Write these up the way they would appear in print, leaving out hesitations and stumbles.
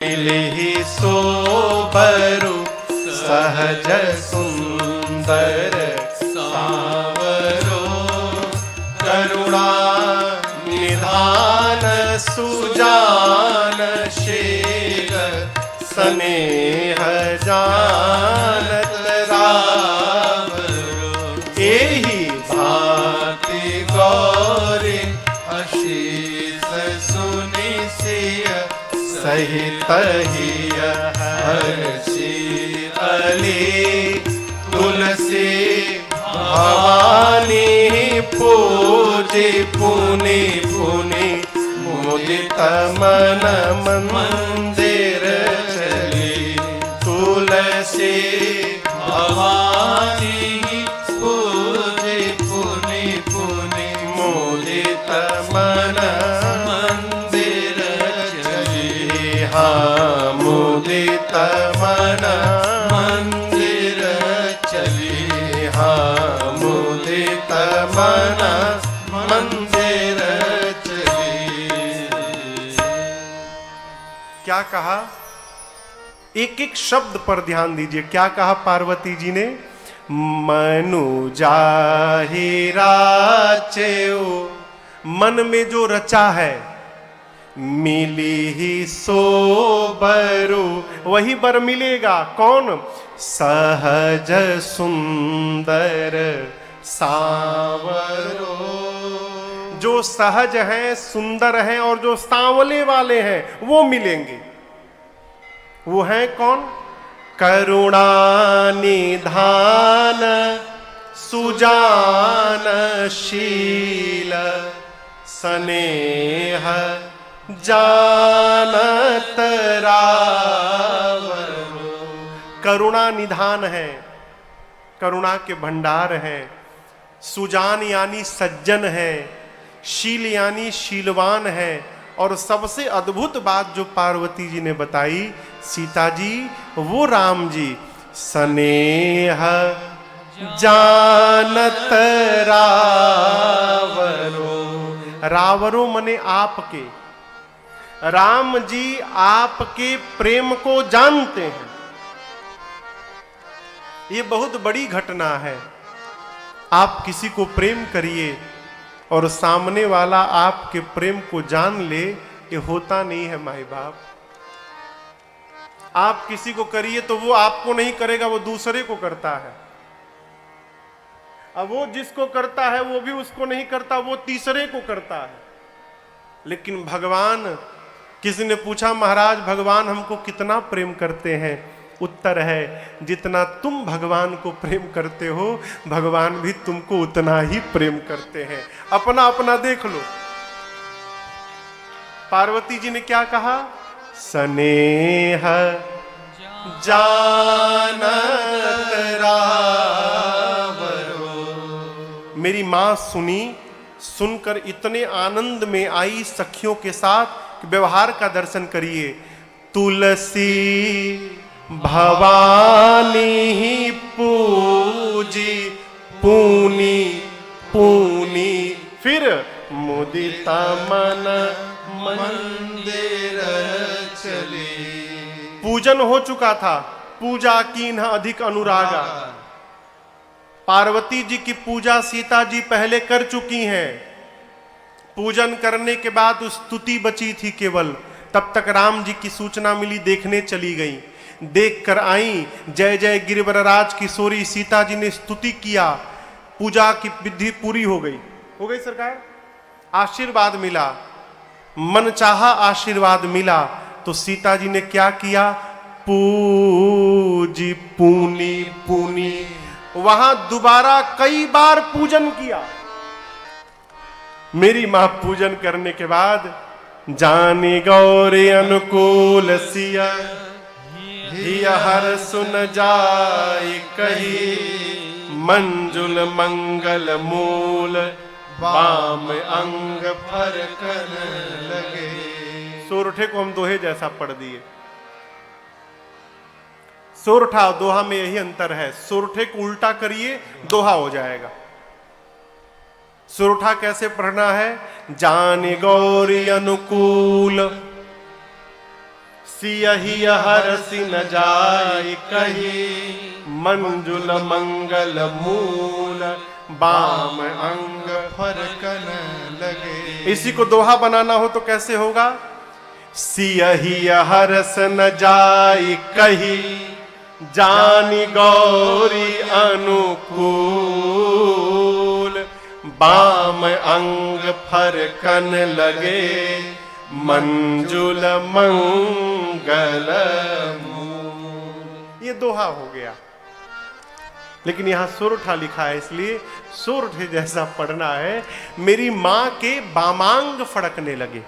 मिलहि सोबरु सहज सुंदर सावरो, करुणा निधान सुजानशील, स्नेह जानत रावरो। एहि भांति गौरी अशीष सुनि सिय, सहित हिय हर्षि अली। तुलसी भवानी पूजी पुनि पुनि, मुदित मन मंदिर चली। तुलसी भवानी पूजी पुनि पुनि, मुदित मन मंदिर चली। हाँ मुदित मन मंदिर चली, हाँ मुदित मन मंदिर चली। क्या कहा? एक एक शब्द पर ध्यान दीजिए। क्या कहा पार्वती जी ने? मनु जाहि राचेउ, मन में जो रचा है, मिली ही सो बरु, वही बर मिलेगा। कौन? सहज सुंदर सावरो। जो सहज हैं, सुंदर हैं और जो सांवले वाले हैं वो मिलेंगे। वो हैं कौन? करुणा निधान सुजानशील, स्नेह जानत रावरो। करुणा निधान है, करुणा के भंडार है। सुजान यानी सज्जन है, शील यानी शीलवान है। और सबसे अद्भुत बात जो पार्वती जी ने बताई, सीता जी वो राम जी, स्नेह जानत रावरो। रावरो मने आपके, राम जी आपके प्रेम को जानते हैं। ये बहुत बड़ी घटना है। आप किसी को प्रेम करिए और सामने वाला आपके प्रेम को जान ले, ये होता नहीं है माई बाप। आप किसी को करिए तो वो आपको नहीं करेगा, वो दूसरे को करता है। अब वो जिसको करता है वो भी उसको नहीं करता, वो तीसरे को करता है। लेकिन भगवान, किसी ने पूछा महाराज भगवान हमको कितना प्रेम करते हैं? उत्तर है जितना तुम भगवान को प्रेम करते हो, भगवान भी तुमको उतना ही प्रेम करते हैं। अपना अपना देख लो। पार्वती जी ने क्या कहा? स्नेह जानत रावरो। मेरी मां सुनी, सुनकर इतने आनंद में आई सखियों के साथ कि व्यवहार का दर्शन करिए। तुलसी भवानी पूजी पुनि पुनि, फिर मुदित मन मंदिर चली। पूजन हो चुका था, पूजा कीन्ह अधिक अनुरागा। पार्वती जी की पूजा सीता जी पहले कर चुकी हैं। पूजन करने के बाद स्तुति बची थी केवल। तब तक राम जी की सूचना मिली, देखने चली गई। देख कर आई, जय जय गिरिवरराज किशोरी। सीता जी ने स्तुति किया, पूजा की विधि पूरी हो गई सरकार। आशीर्वाद मिला, मन चाहा आशीर्वाद मिला। तो सीता जी ने क्या किया? पूजी पुनि पुनि, वहां दोबारा कई बार पूजन किया। मेरी मां पूजन करने के बाद, जानी गौरी अनुकूल सिया, हिय हर सुन जाय कही। मंजुल मंगल मूल, वाम अंग फरकन लगे। सोरठे को हम दोहे जैसा पढ़ दिए। सोरठा दोहा में यही अंतर है। सोरठे को उल्टा करिए, दोहा हो जाएगा। सुरठा कैसे पढ़ना है? जान गौरी अनुकूल सियहि हरसि न जाय कही, मंजुल मंगल मूल बाम अंग फरकन लगे। इसी को दोहा बनाना हो तो कैसे होगा? सियहि हरस न जाय कही, जानी गौरी अनुकूल, बाम अंग फरकन लगे, मंजुल मंगल मूल। ये दोहा हो गया, लेकिन यहां सोरठा लिखा है, इसलिए सोरठे जैसा पढ़ना है। मेरी मां के बामांग फड़कने लगे।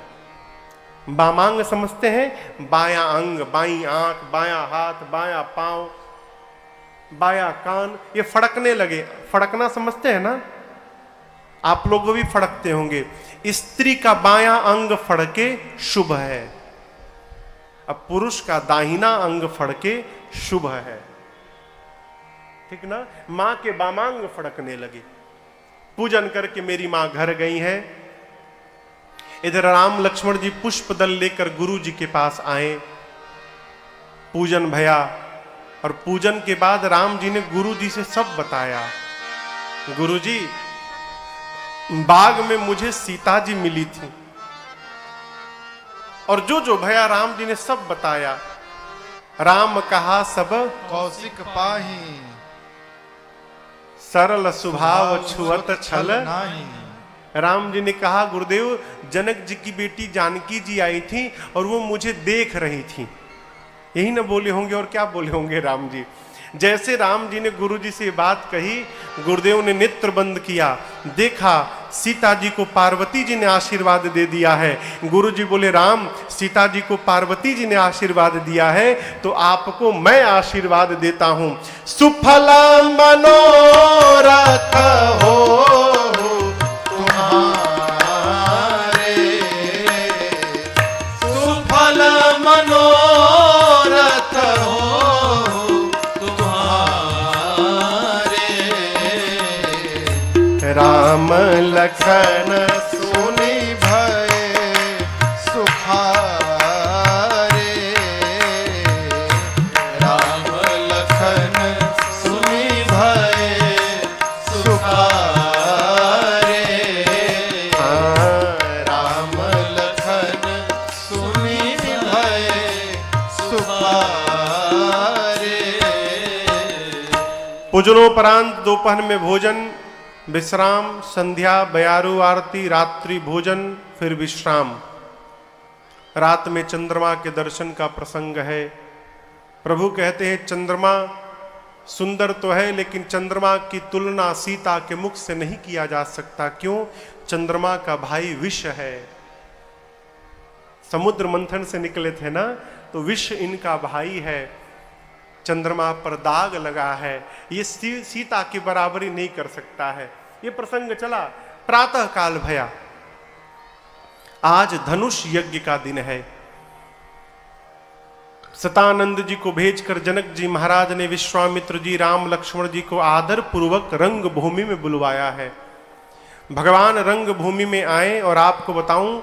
बामांग समझते हैं? बायां अंग, बाईं आंख, बायां हाथ, बायां पांव, बायां कान, ये फड़कने लगे। फड़कना समझते हैं ना? आप लोग भी फड़कते होंगे। स्त्री का बायां अंग फड़के शुभ है, अब पुरुष का दाहिना अंग फड़के शुभ है, ठीक ना? मां के बामांग फड़कने लगे। पूजन करके मेरी मां घर गई है। इधर राम लक्ष्मण जी पुष्प दल लेकर गुरु जी के पास आए। पूजन भया और पूजन के बाद राम जी ने गुरु जी से सब बताया। गुरु जी, बाग में मुझे सीता जी मिली थी, और जो जो भया राम जी ने सब बताया। राम कहा सब कौशिक पाही, सरल स्वभाव छुअत छल नाही। राम जी ने कहा, गुरुदेव, जनक जी की बेटी जानकी जी आई थी और वो मुझे देख रही थी। यही ना बोले होंगे, और क्या बोले होंगे राम जी? जैसे राम जी ने गुरु जी से बात कही, गुरुदेव ने नेत्र बंद किया, देखा सीता जी को पार्वती जी ने आशीर्वाद दे दिया है। गुरु जी बोले, राम, सीता जी को पार्वती जी ने आशीर्वाद दिया है, तो आपको मैं आशीर्वाद देता हूं। सुफल मनोरथ हो तुम्हारे, सुफल मनोरथ हो राम लखन सुनि भय सुखारे। राम लखन सुनि भय सुखारे। राम लखन सुनि भय सुखारे। पूजनोपरांत दोपहर में भोजन, विश्राम, संध्या, बयारू आरती, रात्रि भोजन, फिर विश्राम। रात में चंद्रमा के दर्शन का प्रसंग है। प्रभु कहते हैं, चंद्रमा सुंदर तो है, लेकिन चंद्रमा की तुलना सीता के मुख से नहीं किया जा सकता। क्यों? चंद्रमा का भाई विष है। समुद्र मंथन से निकले थे ना, तो विष इनका भाई है। चंद्रमा पर दाग लगा है, ये सीता की बराबरी नहीं कर सकता है। ये प्रसंग चला। प्रातः काल भया। आज धनुष यज्ञ का दिन है। सतानंद जी को भेजकर जनक जी महाराज ने विश्वामित्र जी, राम लक्ष्मण जी को आदर पूर्वक रंग भूमि में बुलवाया है। भगवान रंग भूमि में आए, और आपको बताऊं,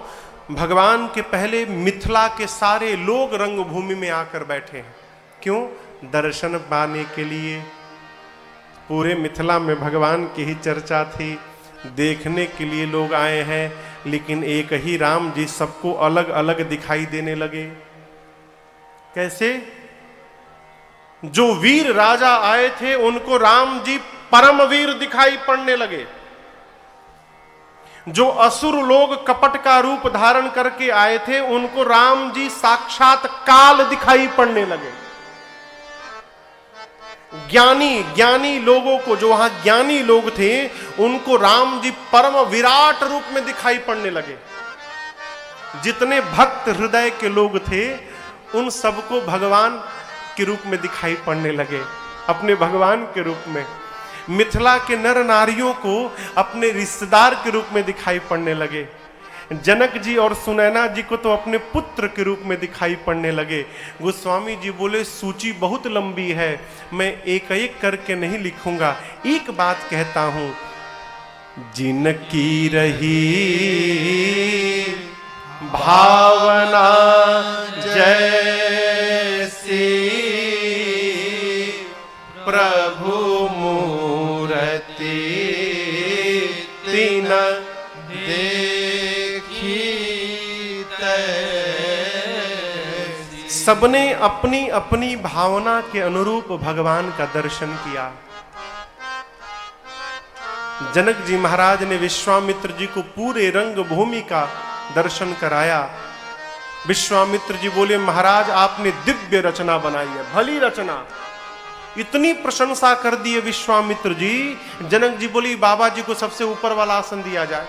भगवान के पहले मिथिला के सारे लोग रंग भूमि में आकर बैठे हैं। क्यों? दर्शन पाने के लिए। पूरे मिथिला में भगवान की ही चर्चा थी, देखने के लिए लोग आए हैं। लेकिन एक ही राम जी सबको अलग अलग दिखाई देने लगे। कैसे? जो वीर राजा आए थे उनको राम जी परमवीर दिखाई पड़ने लगे। जो असुर लोग कपट का रूप धारण करके आए थे उनको राम जी साक्षात काल दिखाई पड़ने लगे। ज्ञानी लोगों को, जो वहां ज्ञानी लोग थे, उनको राम जी परम विराट रूप में दिखाई पड़ने लगे। जितने भक्त हृदय के लोग थे उन सबको भगवान के रूप में दिखाई पड़ने लगे, अपने भगवान के रूप में। मिथिला के नर नारियों को अपने रिश्तेदार के रूप में दिखाई पड़ने लगे। जनक जी और सुनैना जी को तो अपने पुत्र के रूप में दिखाई पड़ने लगे। गोस्वामी जी बोले, सूची बहुत लंबी है, मैं एक एक करके नहीं लिखूंगा, एक बात कहता हूं। जिनकी रही भावना जय जैसी प्रभु मूरति तीन देखी तैसी। सबने अपनी अपनी भावना के अनुरूप भगवान का दर्शन किया। जनक जी महाराज ने विश्वामित्र जी को पूरे रंग भूमि का दर्शन कराया। विश्वामित्र जी बोले, महाराज आपने दिव्य रचना बनाई है, भली रचना। इतनी प्रशंसा कर दी है विश्वामित्र जी। जनक जी बोली, बाबा जी को सबसे ऊपर वाला आसन दिया जाए।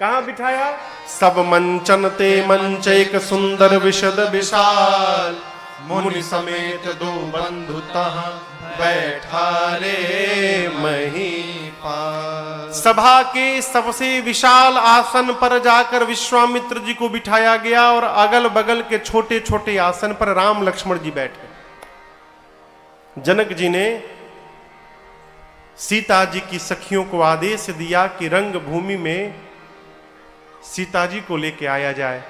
कहां बिठाया? सब मंचन ते मंच एक सुंदर विशद विशाल, मुनि समेत दो बंधु तहाँ बैठा रे महीपाल। सभा के सबसे विशाल आसन पर जाकर विश्वामित्र जी को बिठाया गया और अगल बगल के छोटे छोटे आसन पर राम लक्ष्मण जी बैठे। जनक जी ने सीता जी की सखियों को आदेश दिया कि रंग भूमि में सीता जी को लेके आया जाए।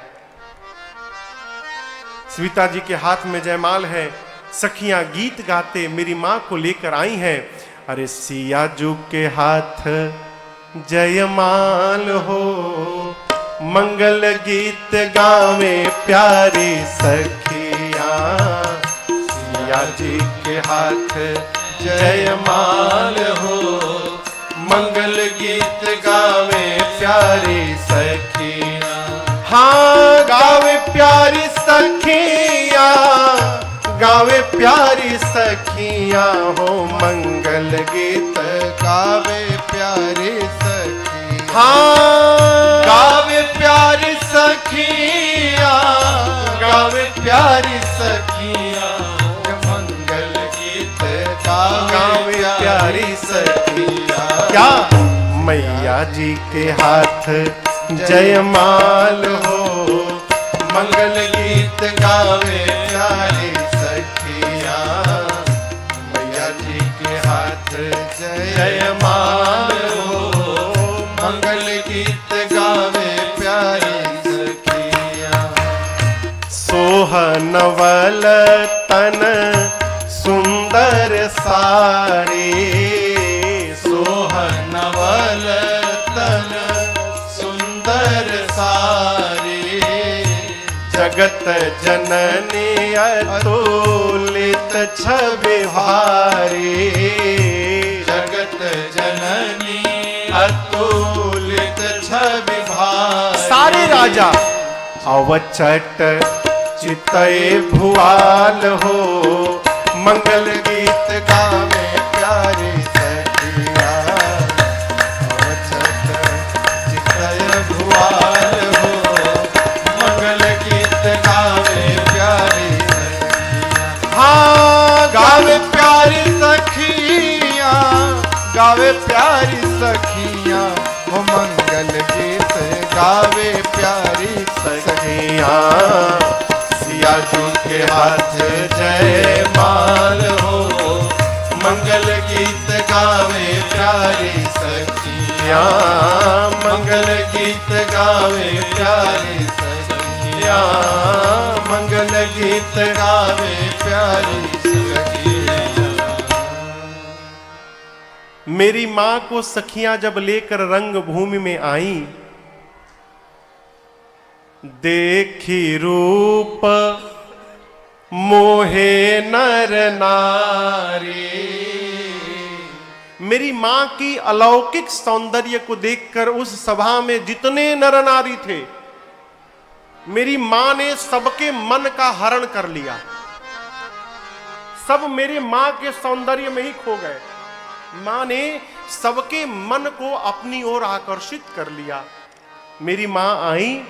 सीता जी के हाथ में जयमाल है। सखियां गीत गाते मेरी मां को लेकर आई हैं। अरे सिया जू के हाथ जयमाल हो, मंगल गीत गावे प्यारी सखियां। सिया जी के हाथ जयमाल हो, मंगल गीत गावे प्यारी सखियां। हाँ गावे प्यारी सखियां, गावे प्यारी सखियां हो, मंगल गीत गावे प्यारी सखी। हाँ गावे प्यारी सखिया, गावे प्यारी सखिया, मंगल गीत गावे प्यारी सखिया। क्या मैया जी के हाथ जयमाल हो, मंगल गीत गावे प्यारी सखिया। मैया जी के हाथ जयमाल हो, मंगल गीत गावे प्यारी सखिया। सोहनवल तन सुंदर साड़ी, सोहनवल तन सुंदर सारी। जगत जननी अतुलित छवि भारी। जगत जननी अतुलित छवि भारी। सारे राजा अवचट चितय भुआल हो, मंगल गीत गावे प्यारी सखिया। अवचट चितय भुआल हो, मंगल गीत गावे प्यारी सखिया। हाँ गावे प्यारी सखिया, गावे प्यारी सखिया, हो मंगल गीत गावे प्यारी सखिया। सिया जी के हाथ जयमाल हो, मंगल गीत गावे प्यारी सखिया। मंगल गीत गावे प्यारी सखिया, मंगल गीत गावे प्यारी सखिया। मेरी मां को सखियां जब लेकर रंग भूमि में आई, देखी रूप मोहे नर नारी। मेरी मां की अलौकिक सौंदर्य को देखकर उस सभा में जितने नर नारी थे, मेरी मां ने सबके मन का हरण कर लिया। सब मेरी मां के सौंदर्य में ही खो गए। मां ने सबके मन को अपनी ओर आकर्षित कर लिया। मेरी मां आई,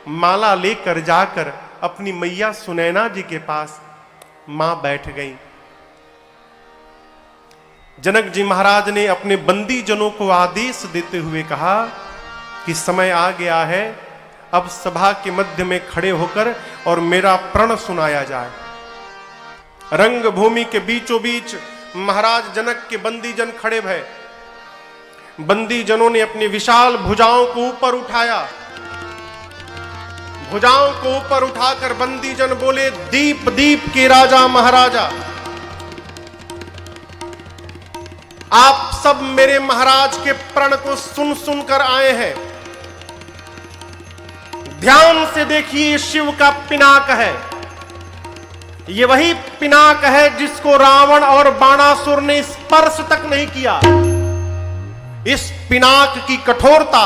माला लेकर जाकर अपनी मैया सुनैना जी के पास मां बैठ गई। जनक जी महाराज ने अपने बंदी जनों को आदेश देते हुए कहा कि समय आ गया है, अब सभा के मध्य में खड़े होकर और मेरा प्रण सुनाया जाए। रंग भूमि के बीचों बीच महाराज जनक के बंदी जन खड़े भय। बंदी जनों ने अपनी विशाल भुजाओं को ऊपर उठाया। भुजाओं को ऊपर उठाकर बंदी जन बोले, दीप दीप के राजा महाराजा, आप सब मेरे महाराज के प्रण को सुन सुनकर आए हैं। ध्यान से देखिए, शिव का पिनाक है। ये वही पिनाक है जिसको रावण और बाणासुर ने स्पर्श तक नहीं किया। इस पिनाक की कठोरता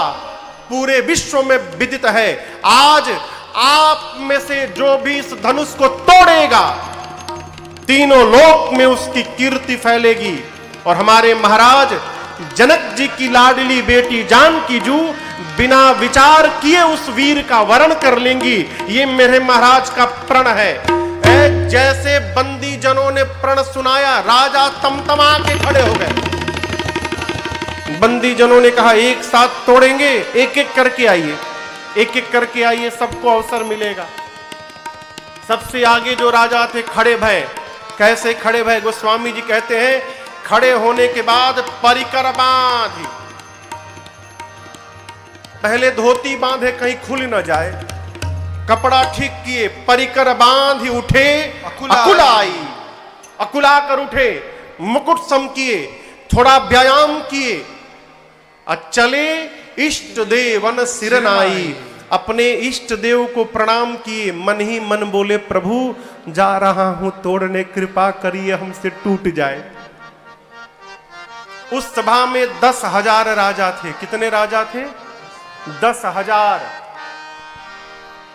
पूरे विश्व में विदित है। आज आप में से जो भी इस धनुष को तोड़ेगा, तीनों लोक में उसकी कीर्ति फैलेगी। और हमारे महाराज जनक जी की लाडली बेटी जानकी जू बिना विचार किए उस वीर का वरण कर लेंगी। ये मेरे महाराज का प्रण है। जैसे बंदी जनों ने प्रण सुनाया, राजा तमतमा के खड़े हो गए। बंदी जनों ने कहा, एक साथ तोड़ेंगे, एक एक करके आइए, एक एक करके आइए, सबको अवसर मिलेगा। सबसे आगे जो राजा थे खड़े भय। कैसे खड़े भय? गोस्वामी जी कहते हैं, खड़े होने के बाद परिकर बांधी, पहले धोती बांधे कहीं खुल न जाए, कपड़ा ठीक किए, परिकर बांधी उठे, अकुलाई, अकुला कर उठे, मुकुट सम किए, थोड़ा व्यायाम किए, चले इष्ट देवन सिरनाई, अपने इष्ट देव को प्रणाम किए। मन ही मन बोले, प्रभु जा रहा हूं तोड़ने, कृपा करिए हमसे टूट जाए। उस सभा में 10,000 राजा थे। कितने राजा थे? 10,000।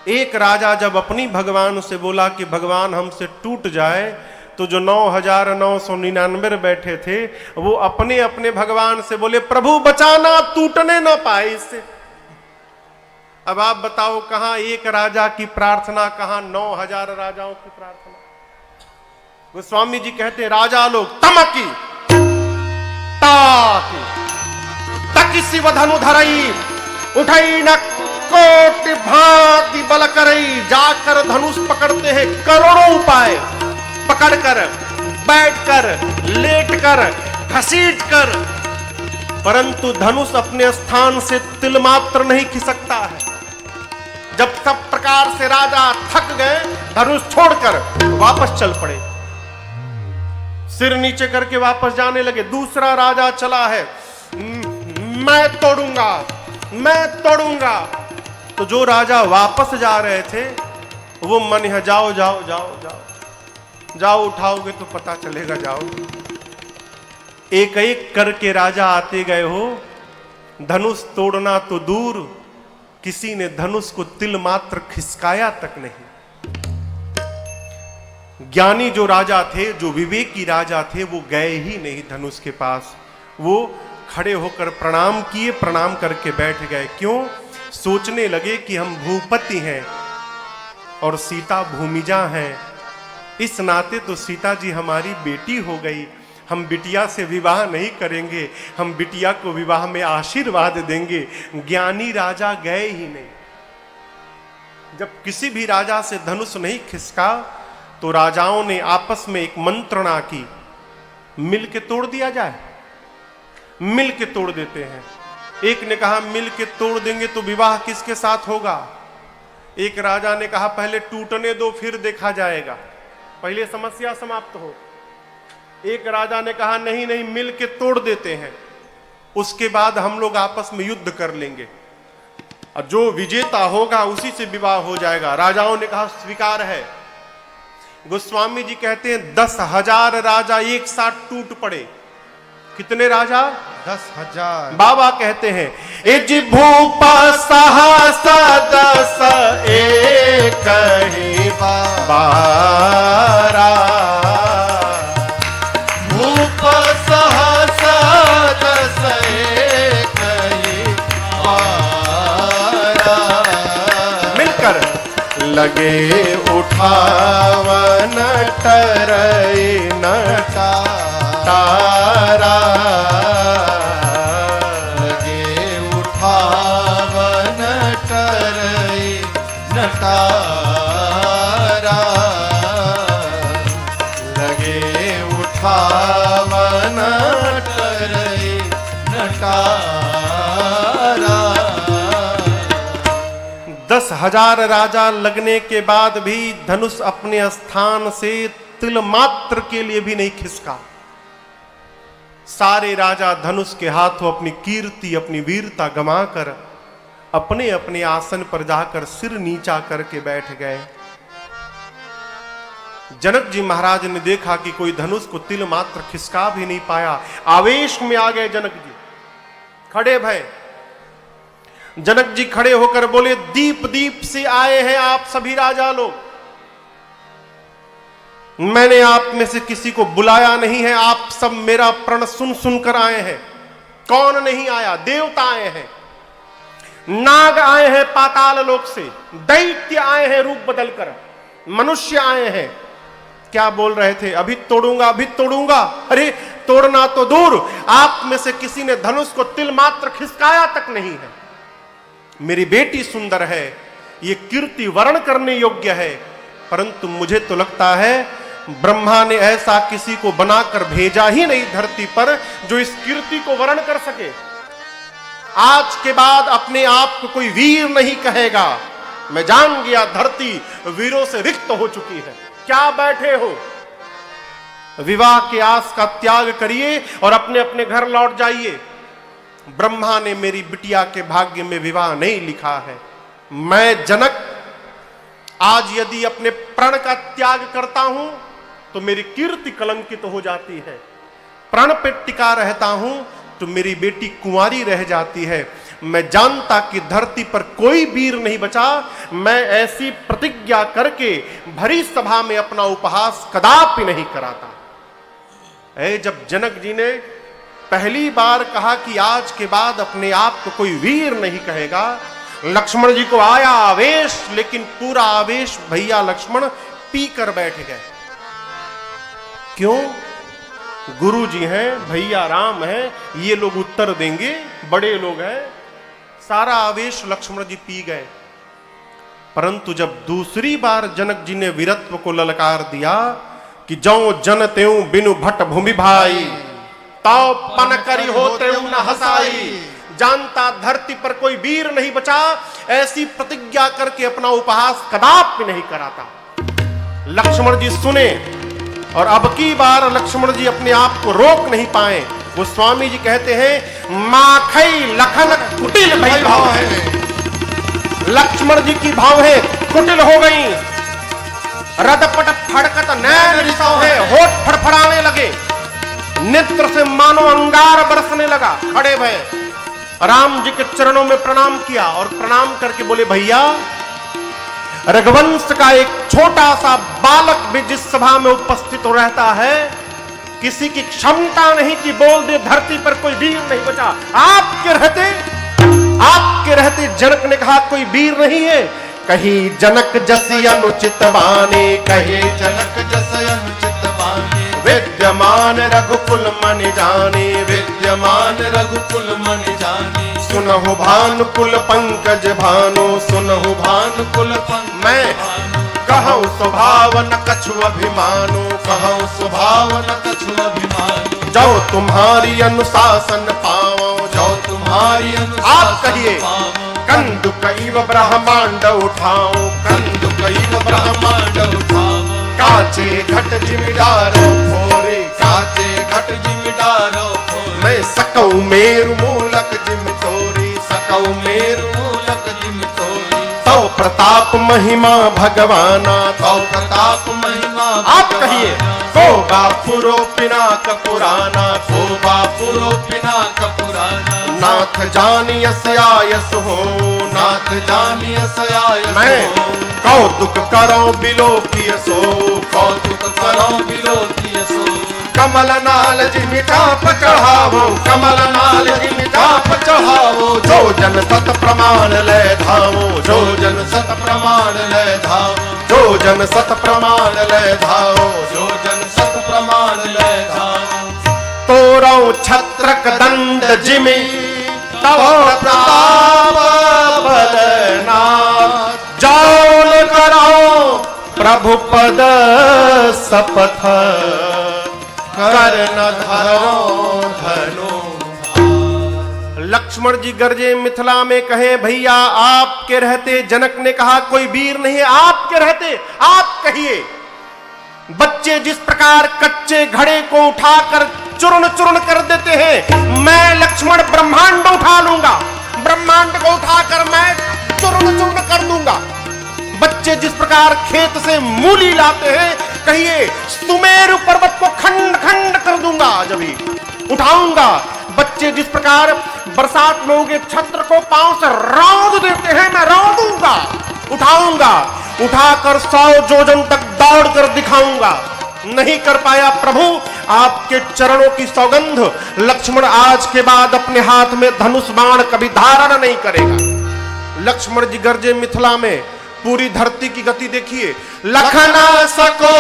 एक राजा जब अपनी भगवान से बोला कि भगवान हमसे टूट जाए, तो जो 9,999 बैठे थे वो अपने अपने भगवान से बोले, प्रभु बचाना, टूटने ना पाए इससे। अब आप बताओ, कहां एक राजा की प्रार्थना, कहां 9,000 राजाओं की प्रार्थना। गोस्वामी जी कहते, राजा लोग तमकी ताकि शिव धनु धरई, उठई न कोटि भांति बल करई। जाकर धनुष पकड़ते हैं, करोड़ों उपाय पकड़कर, बैठकर, लेटकर, घसीटकर, परंतु धनुष अपने स्थान से तिल मात्र नहीं खिसकता है। जब सब प्रकार से राजा थक गए, धनुष छोड़कर वापस चल पड़े, सिर नीचे करके वापस जाने लगे। दूसरा राजा चला है, मैं तोड़ूंगा, मैं तोड़ूंगा। तो जो राजा वापस जा रहे थे वो मन है, जाओ जाओ जाओ जाओ जाओ, उठाओगे तो पता चलेगा, जाओ। एक एक करके राजा आते गए हो। धनुष तोड़ना तो दूर, किसी ने धनुष को तिल मात्र खिसकाया तक नहीं। ज्ञानी जो राजा थे, जो विवेकी राजा थे, वो गए ही नहीं धनुष के पास। वो खड़े होकर प्रणाम किए, प्रणाम करके बैठ गए। क्यों? सोचने लगे कि हम भूपति हैं और सीता भूमिजा हैं। इस नाते तो सीता जी हमारी बेटी हो गई, हम बिटिया से विवाह नहीं करेंगे, हम बिटिया को विवाह में आशीर्वाद देंगे। ज्ञानी राजा गए ही नहीं। जब किसी भी राजा से धनुष नहीं खिसका तो राजाओं ने आपस में एक मंत्रणा की, मिल के तोड़ दिया जाए। मिल के तोड़ देते हैं। एक ने कहा, मिल के तोड़ देंगे तो विवाह किसके साथ होगा? एक राजा ने कहा, पहले टूटने दो फिर देखा जाएगा, पहले समस्या समाप्त हो। एक राजा ने कहा, नहीं नहीं, मिल के तोड़ देते हैं, उसके बाद हम लोग आपस में युद्ध कर लेंगे और जो विजेता होगा उसी से विवाह हो जाएगा। राजाओं ने कहा, स्वीकार है। गोस्वामी जी कहते हैं 10,000 राजा एक साथ टूट पड़े। कितने राजा? 10,000। बाबा कहते हैं, इज भूपा सहस 10 एक ही बारा, भूप सहस 10 एक ही बारा, मिलकर लगे उठावन टरई नटा तारा, लगे उठावन टरई नटारा, लगे उठावन टरई नटारा। 1000 राजा लगने के बाद भी धनुष अपने स्थान से तिल मात्र के लिए भी नहीं खिसका। सारे राजा धनुष के हाथों अपनी कीर्ति, अपनी वीरता गंवाकर अपने अपने आसन पर जाकर सिर नीचा करके बैठ गए। जनक जी महाराज ने देखा कि कोई धनुष को तिल मात्र खिसका भी नहीं पाया। आवेश में आ गए जनक जी, खड़े भय। जनक जी खड़े होकर बोले, दीप दीप से आए हैं आप सभी राजा लोग, मैंने आप में से किसी को बुलाया नहीं है, आप सब मेरा प्रण सुन सुनकर आए हैं। कौन नहीं आया? देवता आए हैं, नाग आए हैं पाताल लोक से, दैत्य आए हैं रूप बदलकर, मनुष्य आए हैं। क्या बोल रहे थे? अभी तोड़ूंगा, अभी तोड़ूंगा। अरे तोड़ना तो दूर, आप में से किसी ने धनुष को तिल मात्र खिसकाया तक नहीं है। मेरी बेटी सुंदर है, ये कीर्ति वर्ण करने योग्य है, परंतु मुझे तो लगता है ब्रह्मा ने ऐसा किसी को बनाकर भेजा ही नहीं धरती पर जो इस कीर्ति को वर्ण कर सके। आज के बाद अपने आप को कोई वीर नहीं कहेगा। मैं जान गया धरती वीरों से रिक्त हो चुकी है। क्या बैठे हो? विवाह के आस का त्याग करिए और अपने अपने घर लौट जाइए। ब्रह्मा ने मेरी बिटिया के भाग्य में विवाह नहीं लिखा है। मैं जनक आज यदि अपने प्रण का त्याग करता हूं तो मेरी कीर्ति कलंकित हो जाती है। प्रण पे टिका रहता हूं तो मेरी बेटी कुंवारी रह जाती है। मैं जानता कि धरती पर कोई वीर नहीं बचा। मैं ऐसी प्रतिज्ञा करके भरी सभा में अपना उपहास कदापि नहीं कराता। जब जनक जी ने पहली बार कहा कि आज के बाद अपने आप को कोई वीर नहीं कहेगा, लक्ष्मण जी को आया आवेश, लेकिन पूरा आवेश भैया लक्ष्मण पी कर बैठ गए। क्यों? गुरु जी हैं, भैया राम हैं, ये लोग उत्तर देंगे, बड़े लोग हैं। सारा आवेश लक्ष्मण जी पी गए। परंतु जब दूसरी बार जनक जी ने वीरत्व को ललकार दिया कि जौ जन त्यों बिनु भट भूमि भाई, ताव पन करी हो त्यों न हसाई, जानता धरती पर कोई वीर नहीं बचा, ऐसी प्रतिज्ञा करके अपना उपहास कदापि नहीं कराता। लक्ष्मण जी सुने और अब की बार लक्ष्मण जी अपने आप को रोक नहीं पाए। वो स्वामी जी कहते हैं, माखई लखन कुटिल भई भाव है। लक्ष्मण जी की भावें कुटिल हो गई। रदपट फड़कत नैन रिसाव है, होठ फड़फड़ाने लगे, नेत्र से मानो अंगार बरसने लगा। खड़े भय राम जी के चरणों में प्रणाम किया और प्रणाम करके बोले, भैया रघुवंश का एक छोटा सा बालक भी जिस सभा में उपस्थित हो रहता है, किसी की क्षमता नहीं कि बोल दे धरती पर कोई वीर नहीं बचा। आपके रहते जनक ने कहा कोई वीर नहीं है। कहीं जनक जसी अनुचित बाने, कहे जनक जस अनुचित बाने, विद्यमान रघुकुल मन जाने, विद्यमान रघुकुल मन जाने। सुनहु भानुकुल पंकज भानु, सुनहु भानुकुल पंकज मैं कहूँ स्वभाव न कछु अभिमानु, कहूँ स्वभाव न कछु अभिमानु। जो तुम्हारी अनुशासन पाओ, जो तुम्हारी अनुशासन आप कहिए कंदु कैव ब्रह्मांड उठाओ, कंदु कैव ब्रह्मांड उठाओ। काचे घट जिमिदारो फोरे, काचे घट जिमिदारो फोरे। मैं सकौ मेरु मूलक जिम तोरी, सकौ मेरु मूलक जिम तोरी। तो प्रताप महिमा भगवाना, तो प्रताप महिमा आप कहिए को बापुरो पिनाक पुराना, को बापुरो पिनाक पुराना। नाथ जानियस आयस हो, नाथ जानियस आयस मैं हो। कौतुक करो बिलोकिय सो, कौतुक करो बिलोकिय सो। कमल नाल जिमि चाप चढ़ावो, कमल नाल जिमि चाप चढ़ावो। जो जन सत प्रमाण ले धावो, जो जन सत प्रमाण ले धावो। जो जन सत प्रमाण ले धावो। जो जन सत प्रमाण ले धावो। तोरो छत्रक दंड जिमि तव प्रताप बलनाथ। जौन करो प्रभु पद सपथ, कर न धरो धनु। लक्ष्मण जी गरजे मिथिला में कहे भैया आपके रहते। जनक ने कहा कोई वीर नहीं है आपके रहते, आप कहिए। बच्चे जिस प्रकार कच्चे घड़े को उठाकर चूर्ण चूर्ण कर देते हैं, मैं लक्ष्मण ब्रह्मांड उठा लूंगा, ब्रह्मांड को उठाकर मैं चूर्ण चूर्ण कर दूंगा। बच्चे जिस प्रकार खेत से मूली लाते हैं, कहिए सुमेरु पर्वत को खंड खंड कर दूंगा, जब ही उठाऊंगा। बच्चे जिस प्रकार बरसात में उगे छत्र को पांव से रौंद देते हैं, मैं रौंदूंगा, उठाऊंगा, उठाकर 100 योजन तक दौड़ कर दिखाऊंगा। नहीं कर पाया प्रभु, आपके चरणों की सौगंध, लक्ष्मण आज के बाद अपने हाथ में धनुष बाण कभी धारण नहीं करेगा। लक्ष्मण जी गरजे मिथिला में, पूरी धरती की गति देखिए। लखना सको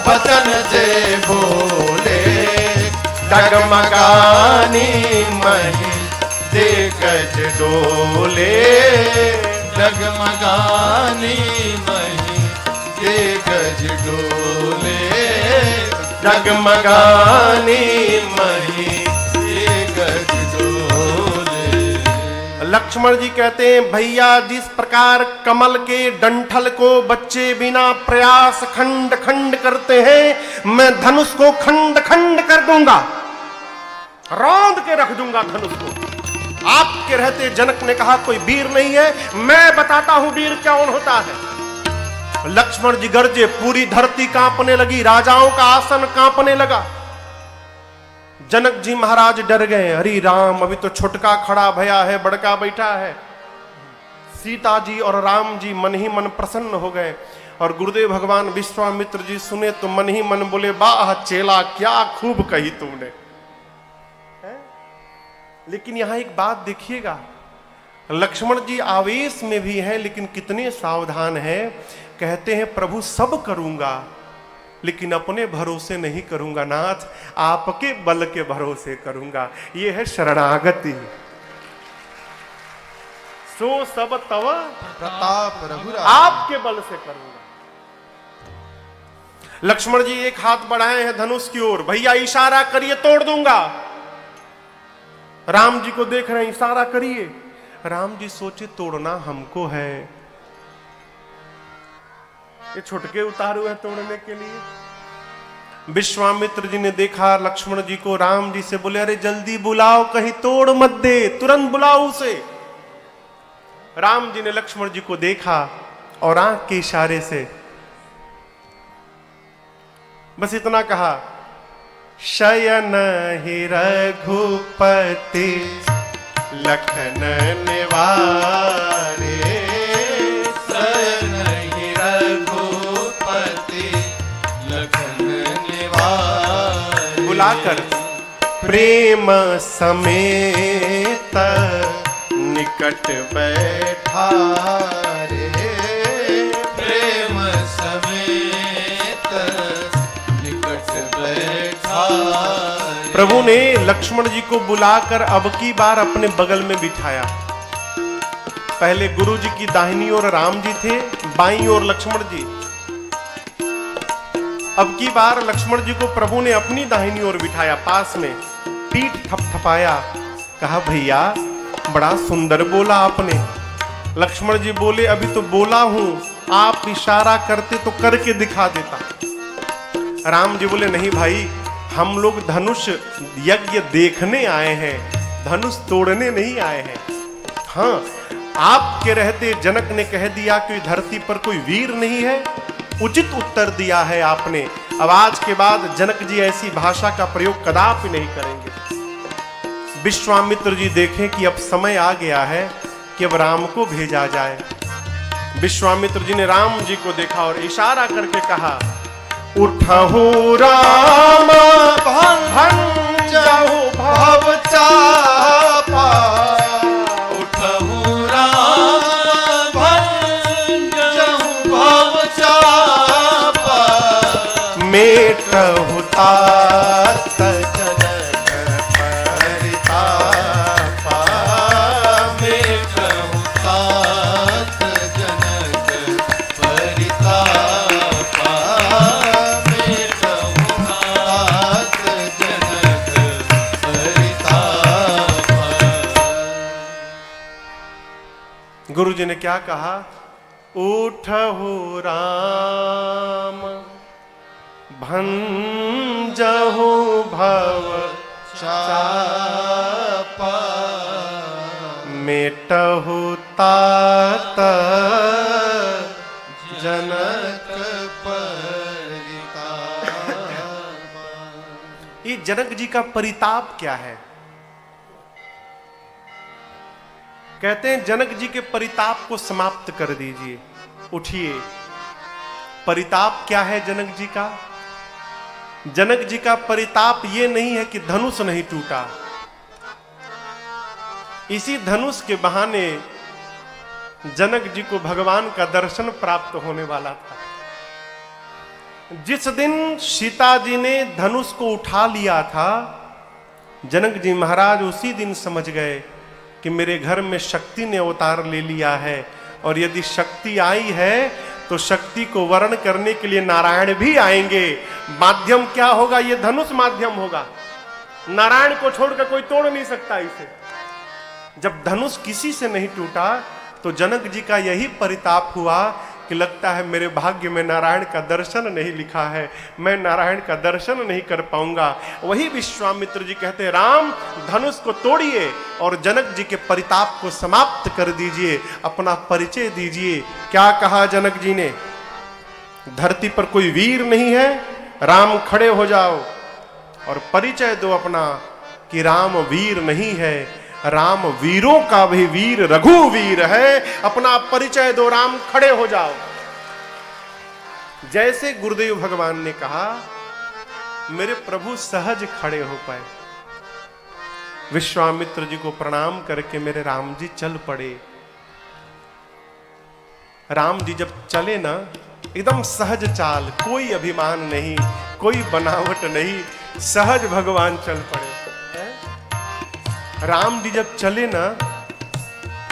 बचन जे बोले, डगमगानी मही देखज डोले, डगमगानी मही देखज डोले, डगमगानी मही देखज डोले। लक्ष्मण जी कहते हैं भैया जिस प्रकार कमल के डंठल को बच्चे बिना प्रयास खंड खंड करते हैं, मैं धनुष को खंड खंड कर दूंगा, रौंद के रख दूंगा धनुष को। आपके रहते जनक ने कहा कोई वीर नहीं है, मैं बताता हूं वीर कौन होता है। लक्ष्मण जी गरजे, पूरी धरती कांपने लगी, राजाओं का आसन कांपने लगा। जनक जी महाराज डर गए, हरि राम अभी तो छोटका खड़ा भया है, बड़का बैठा है। सीता जी और राम जी मन ही मन प्रसन्न हो गए। और गुरुदेव भगवान विश्वामित्र जी सुने तो मन ही मन बोले वाह चेला, क्या खूब कही तुमने। लेकिन यहां एक बात देखिएगा, लक्ष्मण जी आवेश में भी हैं लेकिन कितने सावधान हैं। कहते हैं प्रभु सब करूंगा लेकिन अपने भरोसे नहीं करूंगा नाथ, आपके बल के भरोसे करूंगा। यह है शरणागति। सो सब तव प्रताप रघुराज, आपके बल से करूंगा। लक्ष्मण जी एक हाथ बढ़ाए हैं धनुष की ओर, भैया इशारा करिए तोड़ दूंगा। राम जी को देख रहे हैं, इशारा करिए। राम जी सोचे तोड़ना हमको है, ये छुटके उतारे हुए तोड़ने के लिए। विश्वामित्र जी ने देखा लक्ष्मण जी को, राम जी से बोले अरे जल्दी बुलाओ, कहीं तोड़ मत दे, तुरंत बुलाओ उसे। राम जी ने लक्ष्मण जी को देखा और आंख के इशारे से बस इतना कहा, शयन ही रघुपति लखन निवारे, शयन ही रघुपति लखन निवारे। बुलाकर प्रेम समेत निकट बैठारे, प्रेम समेत निकट बैठारे। प्रभु ने लक्ष्मण जी को बुलाकर अब की बार अपने बगल में बिठाया। पहले गुरु जी की दाहिनी ओर राम जी थे, बाईं ओर लक्ष्मण जी। अब की बार लक्ष्मण जी को प्रभु ने अपनी दाहिनी ओर बिठाया, पास में पीठ थपथपाया। कहा भैया बड़ा सुंदर बोला आपने। लक्ष्मण जी बोले अभी तो बोला हूं, आप इशारा करते तो करके दिखा देता। राम जी बोले नहीं भाई, हम लोग धनुष यज्ञ देखने आए हैं, धनुष तोड़ने नहीं आए हैं। हाँ, आपके रहते जनक ने कह दिया कि धरती पर कोई वीर नहीं है, उचित उत्तर दिया है आपने। अब आज के बाद जनक जी ऐसी भाषा का प्रयोग कदापि नहीं करेंगे। विश्वामित्र जी देखें कि अब समय आ गया है कि अब राम को भेजा जाए। विश्वामित्र जी ने राम जी को देखा और इशारा करके कहा, उठहु राम भंजहु भव चापा, उठहु राम भंजहु भव चापा, मेटहु तात जनक परितापा, मेटहु तात जनक परितापा, मेटहु तात जनक परितापा। क्या कहा, उठहु राम भंजहु भव चापा मेटहु तात जनक परिताप। ये जनक जी का परिताप क्या है? कहते हैं जनक जी के परिताप को समाप्त कर दीजिए, उठिए। परिताप क्या है जनक जी का? जनक जी का परिताप ये नहीं है कि धनुष नहीं टूटा। इसी धनुष के बहाने जनक जी को भगवान का दर्शन प्राप्त होने वाला था। जिस दिन सीता जी ने धनुष को उठा लिया था, जनक जी महाराज उसी दिन समझ गए कि मेरे घर में शक्ति ने अवतार ले लिया है, और यदि शक्ति आई है तो शक्ति को वर्ण करने के लिए नारायण भी आएंगे। माध्यम क्या होगा? ये धनुष माध्यम होगा। नारायण को छोड़कर कोई तोड़ नहीं सकता इसे। जब धनुष किसी से नहीं टूटा तो जनक जी का यही परिताप हुआ कि लगता है मेरे भाग्य में नारायण का दर्शन नहीं लिखा है, मैं नारायण का दर्शन नहीं कर पाऊंगा। वही विश्वामित्र जी कहते हैं, राम धनुष को तोड़िए और जनक जी के परिताप को समाप्त कर दीजिए, अपना परिचय दीजिए। क्या कहा जनक जी ने? धरती पर कोई वीर नहीं है, राम खड़े हो जाओ और परिचय दो अपना कि राम वीर नहीं है, राम वीरों का भी वीर रघुवीर है। अपना परिचय दो, राम खड़े हो जाओ। जैसे गुरुदेव भगवान ने कहा, मेरे प्रभु सहज खड़े हो पाए। विश्वामित्र जी को प्रणाम करके मेरे राम जी चल पड़े। राम जी जब चले ना, एकदम सहज चाल, कोई अभिमान नहीं, कोई बनावट नहीं, सहज भगवान चल पड़े। राम जी जब चले ना,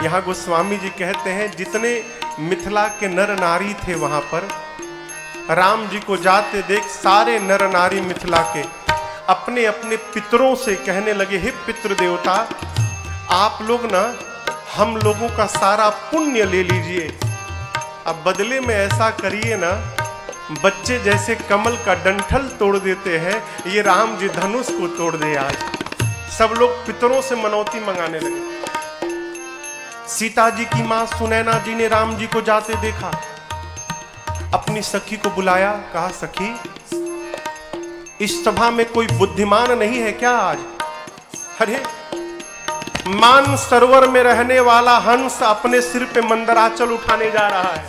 यहां गोस्वामी जी कहते हैं जितने मिथिला के नर नारी थे वहां पर, राम जी को जाते देख सारे नर नारी मिथिला के अपने अपने पितरों से कहने लगे, हे पितृ देवता, आप लोग ना हम लोगों का सारा पुण्य ले लीजिए। अब बदले में ऐसा करिए ना, बच्चे जैसे कमल का डंठल तोड़ देते हैं, ये राम जी धनुष को तोड़ दे। आज सब लोग पितरों से मनौती मंगाने लगे। सीता जी की मां सुनैना जी ने राम जी को जाते देखा, अपनी सखी को बुलाया, कहा सखी, इस सभा में कोई बुद्धिमान नहीं है क्या आज? अरे मान सरोवर में रहने वाला हंस अपने सिर पे मंदराचल उठाने जा रहा है।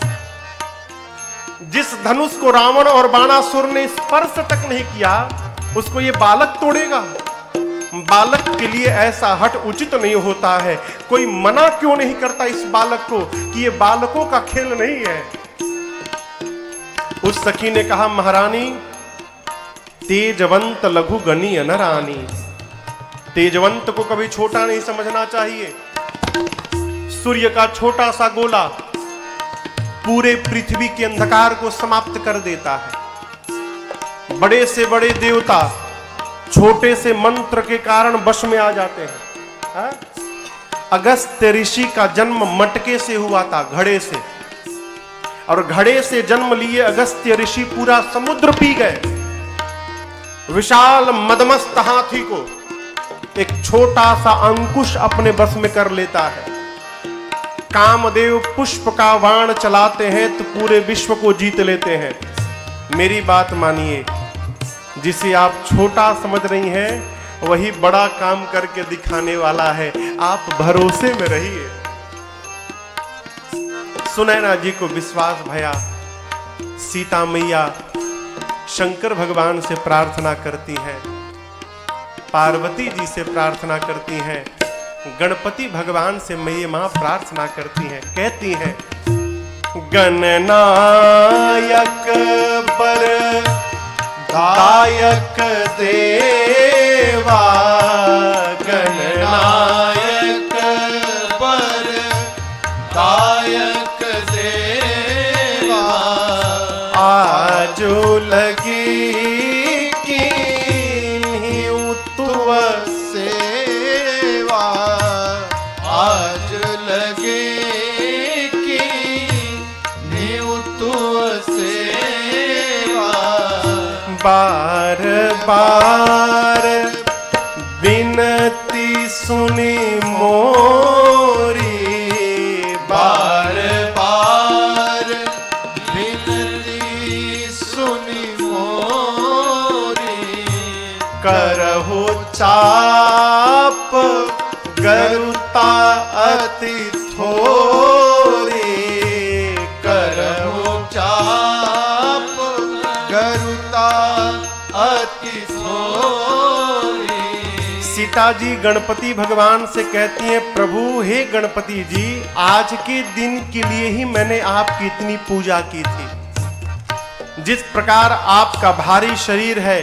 जिस धनुष को रावण और बाणासुर ने स्पर्श तक नहीं किया, उसको ये बालक तोड़ेगा। बालक के लिए ऐसा हट उचित नहीं होता है। कोई मना क्यों नहीं करता इस बालक को कि ये बालकों का खेल नहीं है? उस सखी ने कहा, महारानी, तेजवंत लघु गनी अनरानी। तेजवंत को कभी छोटा नहीं समझना चाहिए। सूर्य का छोटा सा गोला पूरे पृथ्वी के अंधकार को समाप्त कर देता है। बड़े से बड़े देवता छोटे से मंत्र के कारण वश में आ जाते हैं। अगस्त्य ऋषि का जन्म मटके से हुआ था, घड़े से, और घड़े से जन्म लिए अगस्त्य ऋषि पूरा समुद्र पी गए। विशाल मदमस्त हाथी को एक छोटा सा अंकुश अपने बस में कर लेता है। कामदेव पुष्प का बाण चलाते हैं तो पूरे विश्व को जीत लेते हैं। मेरी बात मानिए, जिसे आप छोटा समझ रही हैं वही बड़ा काम करके दिखाने वाला है। आप भरोसे में रहिए। सुनैना जी को विश्वास भया। सीता मैया शंकर भगवान से प्रार्थना करती हैं, पार्वती जी से प्रार्थना करती हैं, गणपति भगवान से मैया मां प्रार्थना करती हैं। कहती हैं, गणनायक पर दायक देवा, गणनायक पर दायक देवा, आजो लगी की तुव सेवा, आज लगे कि बार बार बिनती सुनी मोरी, बार बार बिनती सुनी मोरी, करहु चाप गरुता अति थोरी, करहु चाप गरुता अति थोरी। सीता जी गणपति भगवान से कहती हैं, प्रभु हे गणपति जी, आज के दिन के लिए ही मैंने आपकी इतनी पूजा की थी। जिस प्रकार आपका भारी शरीर है,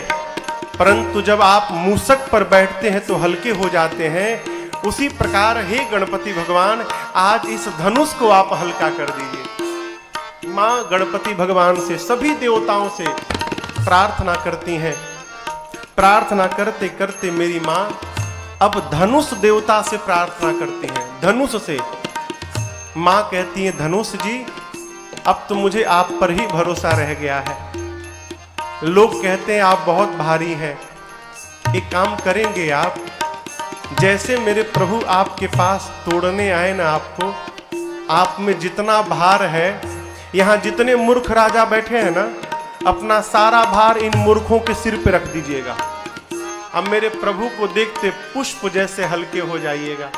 परंतु जब आप मूसक पर बैठते हैं तो हल्के हो जाते हैं, उसी प्रकार हे गणपति भगवान आज इस धनुष को आप हल्का कर दीजिए। मां गणपति भगवान से, सभी देवताओं से प्रार्थना करती हैं। प्रार्थना करते करते मेरी मां अब धनुष देवता से प्रार्थना करती हैं, धनुष से। मां कहती है, धनुष जी अब तो मुझे आप पर ही भरोसा रह गया है। लोग कहते हैं आप बहुत भारी हैं, एक काम करेंगे आप, जैसे मेरे प्रभु आपके पास तोड़ने आए ना आपको, आप में जितना भार है, यहाँ जितने मूर्ख राजा बैठे हैं ना, अपना सारा भार इन मूर्खों के सिर पे रख दीजिएगा। अब मेरे प्रभु को देखते पुष्प जैसे हल्के हो जाइएगा।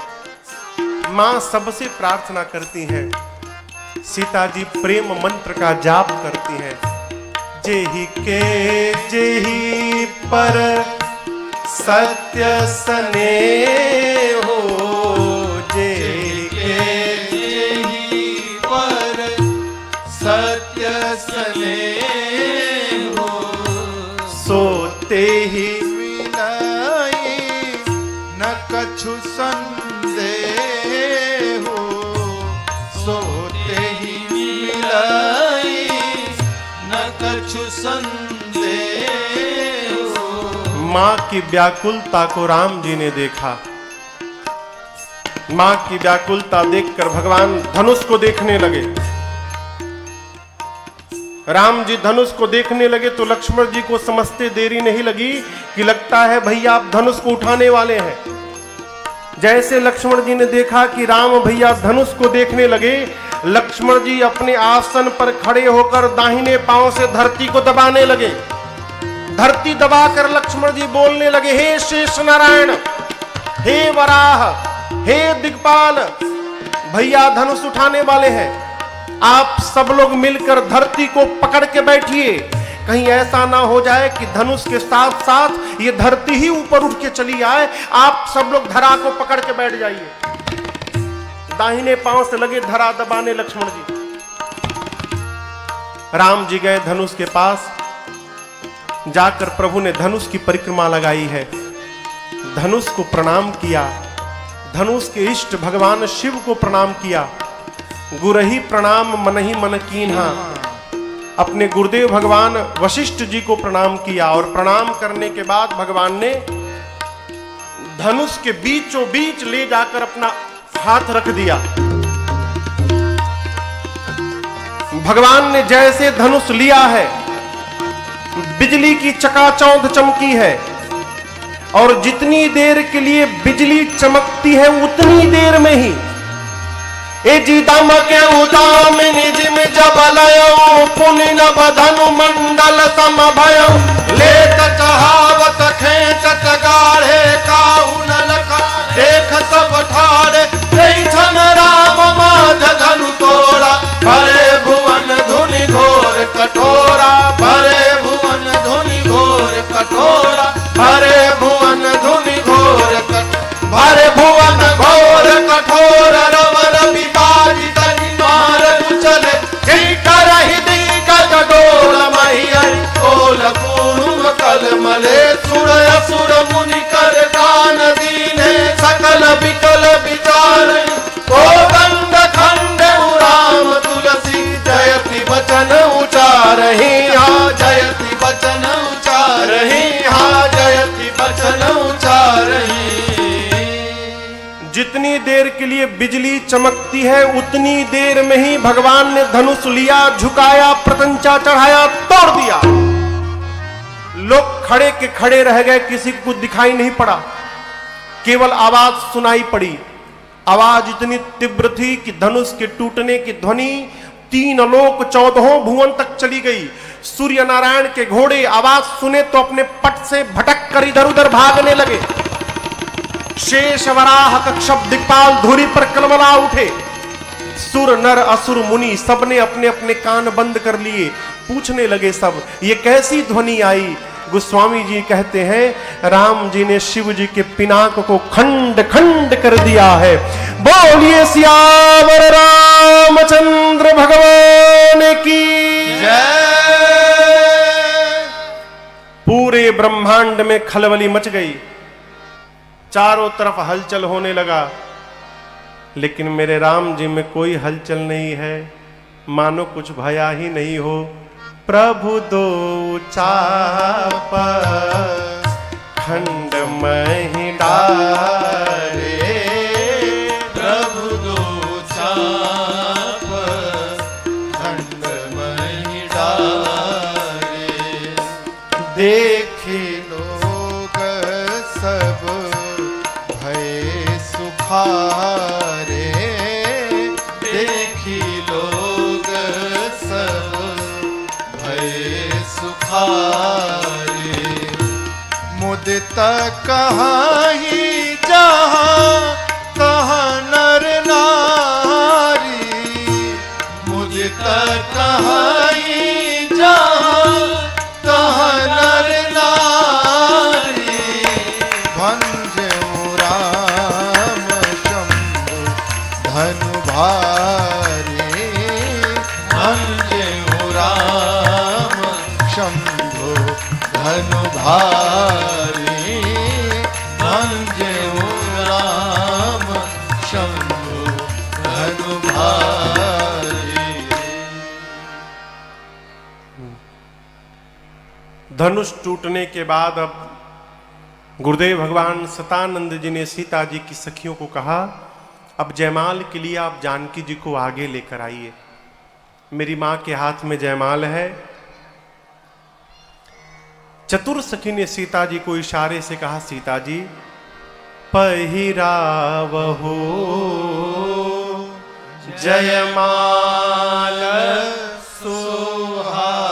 मां सबसे प्रार्थना करती हैं। सीता जी प्रेम मंत्र का जाप करती हैं, जेहि के जेहि पर सत्य स्नेहो, जेहि के जेहि पर सत्य स्नेहो, सोते ही विनयी न कछु संदेहो, सोते ही मिलाई न कछु संदेहो। मां की व्याकुलता को राम जी ने देखा। मां की व्याकुलता देखकर भगवान धनुष को देखने लगे। राम जी धनुष को देखने लगे तो लक्ष्मण जी को समझते देरी नहीं लगी कि लगता है भैया आप धनुष को उठाने वाले हैं। जैसे लक्ष्मण जी ने देखा कि राम भैया धनुष को देखने लगे, लक्ष्मण जी अपने आसन पर खड़े होकर दाहिने पांव से धरती को दबाने लगे। धरती दबाकर लक्ष्मण जी बोलने लगे, हे शेष नारायण, हे वराह, हे दिक्पाल, भैया धनुष उठाने वाले हैं, आप सब लोग मिलकर धरती को पकड़ के बैठिए। कहीं ऐसा ना हो जाए कि धनुष के साथ साथ ये धरती ही ऊपर उठ के चली आए। आप सब लोग धरा को पकड़ के बैठ जाइए। दाहिने पांव से लगे धरा दबाने लक्ष्मण जी। राम जी गए धनुष के पास, जाकर प्रभु ने धनुष की परिक्रमा लगाई है, धनुष को प्रणाम किया, धनुष के इष्ट भगवान शिव को प्रणाम किया। गुरही प्रणाम मनहि मन कीन्हा, अपने गुरुदेव भगवान वशिष्ठ जी को प्रणाम किया। और प्रणाम करने के बाद भगवान ने धनुष के बीचों बीच ले जाकर अपना हाथ रख दिया। भगवान ने जैसे धनुष लिया है, बिजली की चकाचौंध चमकी है, और जितनी देर के लिए बिजली चमकती है उतनी देर में ही ए जी दमके उदामिनी जिम जबलयो पुनि नभ धनु मंडल समभयो, लेत चहावत खेचत गाढ़े काहू न लखा, देख सब ठाड़े जय छन राम माध धनु तोड़ा, भरे भुवन धुनि घोर कठोरा, भरे भुवन धुनि घोर कठोरा, भरे भुवन धुनि घोर भरे भुवन घोर कठोर, रवर विबाजी तनि मार कुचले, करहि दिग्गज डोल महियरि ओल पूर्व कल मले, सुर असुर मुनि कर गान दीने, सकल विकल विचार गोविंद खंड राम तुलसी, जयति वचन उचारहि हा, जयति वचन उचारहि हा, जयति वचन उचारहि। जितनी देर के लिए बिजली चमकती है उतनी देर में ही भगवान ने धनुष लिया, झुकाया, प्रतंचा चढ़ाया, तोड़ दिया। लोग खड़े के खड़े रह गए, किसी को कुछ दिखाई नहीं पड़ा, केवल आवाज सुनाई पड़ी। आवाज इतनी तीव्र थी कि धनुष के टूटने की ध्वनि 3 लोक 14 भुवन तक चली गई। सूर्य नारायण के घोड़े आवाज सुने तो अपने पट से भटक कर इधर उधर भागने लगे। शेष वराह कक्षप दिक्पाल धुरी पर कलमला उठे। सुर नर असुर मुनि सबने अपने अपने कान बंद कर लिए। पूछने लगे सब, ये कैसी ध्वनि आई? गोस्वामी जी कहते हैं, राम जी ने शिव जी के पिनाक को खंड खंड कर दिया है। बोलिए सियावर रामचंद्र भगवान की जय। पूरे ब्रह्मांड में खलबली मच गई, चारों तरफ हलचल होने लगा, लेकिन मेरे राम जी में कोई हलचल नहीं है, मानो कुछ भया ही नहीं हो। प्रभु दो चाप खंड मही डारे, प्रभु दो चाप खंड मही डारे, देखे लोग सब भय सुखारे, देखी लोग सब भय सुखारे, मुदित कहीं जहाँ कहाँ नर नारी, मुदित कहीं जहाँ कहाँ नर नारी, भंजऊ राम शंभु धनु भारी, भंजऊ राम शंभु धनु भारी, भंजऊ राम शंभु धनु भारी। धनुष टूटने के बाद अब गुरुदेव भगवान सतानंद जी ने सीता जी की सखियों को कहा, अब जयमाल के लिए आप जानकी जी को आगे लेकर आइए। मेरी मां के हाथ में जयमाल है। चतुर सखी ने सीता जी को इशारे से कहा, सीता जी पहिरावहो जयमाल सुहाई।